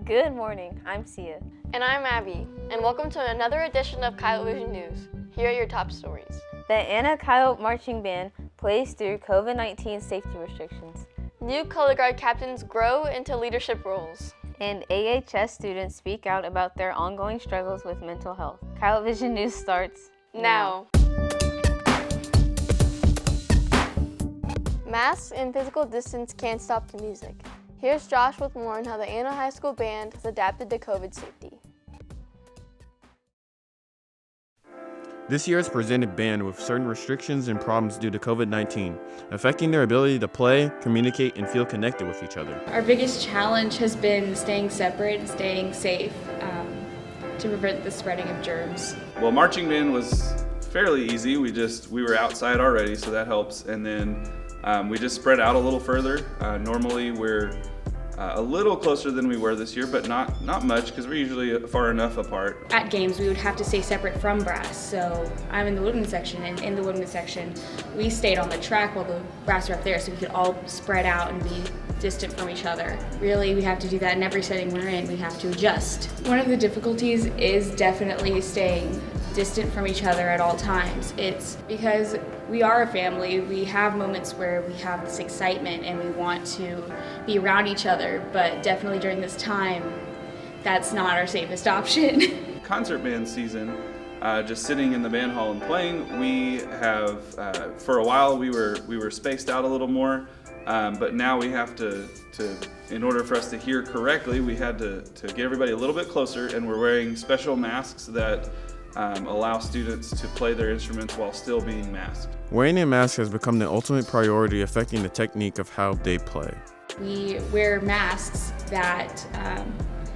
Good morning, I'm Sia. And I'm Abby, and welcome to another edition of Coyotevision News. Here are your top stories. The Anna Coyote Marching Band plays through COVID-19 safety restrictions. New color guard captains grow into leadership roles. And AHS students speak out about their ongoing struggles with mental health. Coyotevision News starts now. Masks and physical distance can't stop the music. Here's Josh with more on how the Anna High School Band has adapted to COVID safety. This year's presented band with certain restrictions and problems due to COVID-19, affecting their ability to play, communicate, and feel connected with each other. Our biggest challenge has been staying separate and staying safe to prevent the spreading of germs. Well, marching band was fairly easy. We were outside already, so that helps. And then we just spread out a little further. Normally we're a little closer than we were this year, but not much because we're usually far enough apart. At games, we would have to stay separate from brass. So I'm in the woodwind section, and in the woodwind section, we stayed on the track while the brass were up there, so we could all spread out and be distant from each other. Really, we have to do that in every setting we're in. We have to adjust. One of the difficulties is definitely staying distant from each other at all times. It's because we are a family. We have moments where we have this excitement and we want to be around each other, but definitely during this time, that's not our safest option. Concert band season, just sitting in the band hall and playing, we have, for a while we were spaced out a little more, but now we have to, in order for us to hear correctly, we had to get everybody a little bit closer, and we're wearing special masks that allow students to play their instruments while still being masked. Wearing a mask has become the ultimate priority, affecting the technique of how they play. We wear masks that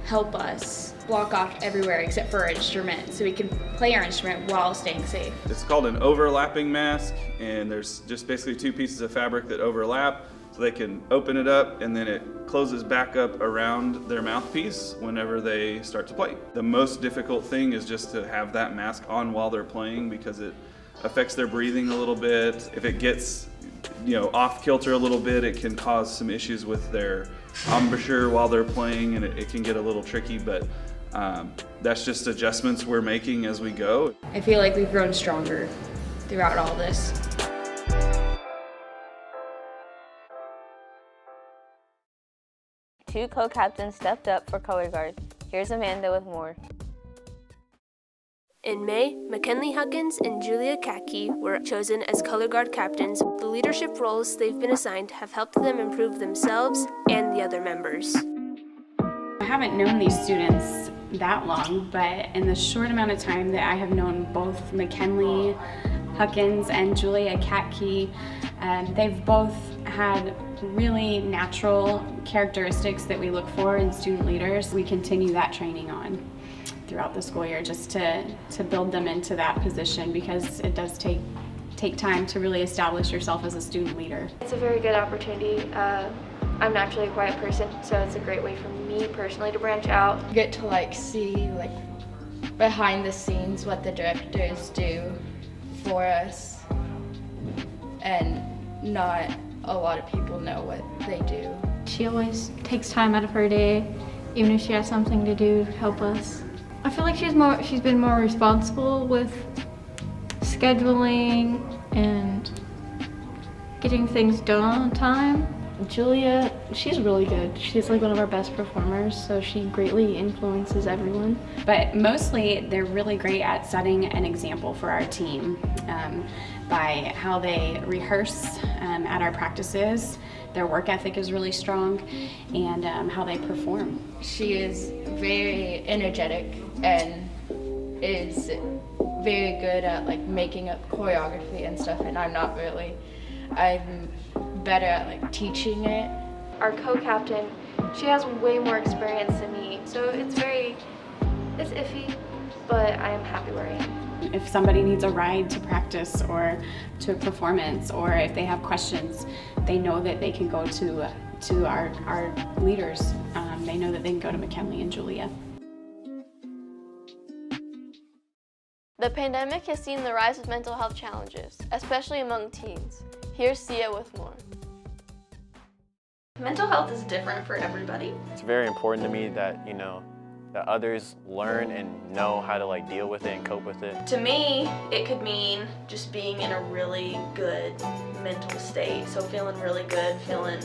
help us block off everywhere except for our instrument, so we can play our instrument while staying safe. It's called an overlapping mask, and there's just basically two pieces of fabric that overlap, so they can open it up and then it closes back up around their mouthpiece whenever they start to play. The most difficult thing is just to have that mask on while they're playing because it affects their breathing a little bit. If it gets off kilter a little bit, it can cause some issues with their embouchure while they're playing, and it can get a little tricky, but that's just adjustments we're making as we go. I feel like we've grown stronger throughout all this. Two co-captains stepped up for color guard. Here's Amanda with more. In May, McKinley Huckins and Julia Kaki were chosen as color guard captains. The leadership roles they've been assigned have helped them improve themselves and the other members. I haven't known these students that long, but in the short amount of time that I have known both McKinley Huckins and Julia Kaki, they've both had really natural characteristics that we look for in student leaders. We continue that training on throughout the school year just to build them into that position, because it does take time to really establish yourself as a student leader. It's a very good opportunity. I'm naturally a quiet person, so it's a great way for me personally to branch out. You get to see behind the scenes what the directors do for us, and not a lot of people know what they do. She always takes time out of her day, even if she has something to do to help us. I feel like she's been more responsible with scheduling and getting things done on time. Julia, she's really good. She's one of our best performers, so she greatly influences everyone. But mostly they're really great at setting an example for our team by how they rehearse at our practices. Their work ethic is really strong, and how they perform. She is very energetic and is very good at making up choreography and stuff, and I'm not really. I'm better at teaching it. Our co-captain, she has way more experience than me, so it's iffy, but I am happy where I am. If somebody needs a ride to practice or to a performance, or if they have questions, they know that they can go to our leaders. They know that they can go to McKinley and Julia. The pandemic has seen the rise of mental health challenges, especially among teens. Here's Sia with more. Mental health is different for everybody. It's very important to me that, that others learn and know how to like deal with it and cope with it. To me, it could mean just being in a really good mental state. So feeling really good, feeling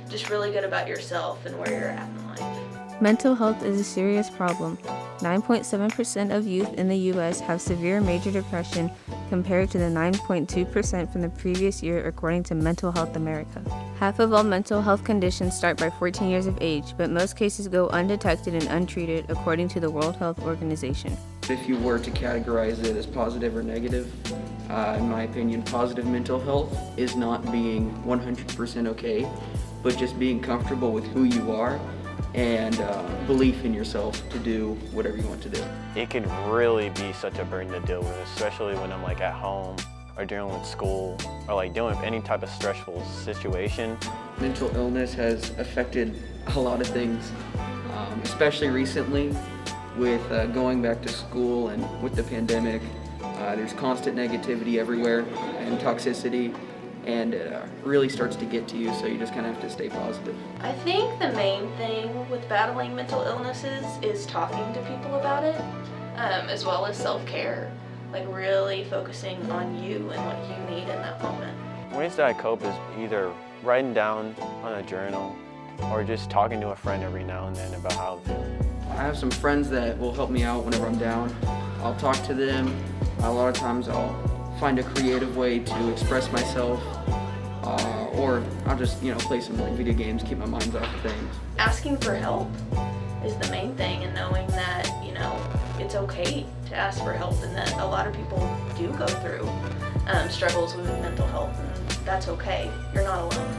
just really good about yourself and where you're at in life. Mental health is a serious problem. 9.7% of youth in the U.S. have severe major depression compared to the 9.2% from the previous year according to Mental Health America. Half of all mental health conditions start by 14 years of age, but most cases go undetected and untreated according to the World Health Organization. If you were to categorize it as positive or negative, in my opinion, positive mental health is not being 100% okay, but just being comfortable with who you are and belief in yourself to do whatever you want to do. It can really be such a burden to deal with, especially when I'm like at home or dealing with school or like dealing with any type of stressful situation. Mental illness has affected a lot of things, especially recently with going back to school and with the pandemic. There's constant negativity everywhere and toxicity, and it really starts to get to you, so you just kind of have to stay positive. I think the main thing with battling mental illnesses is talking to people about it, as well as self-care, like really focusing on you and what you need in that moment. Ways that I cope is either writing down on a journal or just talking to a friend every now and then about how I'm feeling. I have some friends that will help me out whenever I'm down. I'll talk to them. A lot of times I'll find a creative way to express myself, or I'll just play some like video games, keep my mind off of things. Asking for help is the main thing, and knowing that it's okay to ask for help, and that a lot of people do go through struggles with mental health, and that's okay. You're not alone.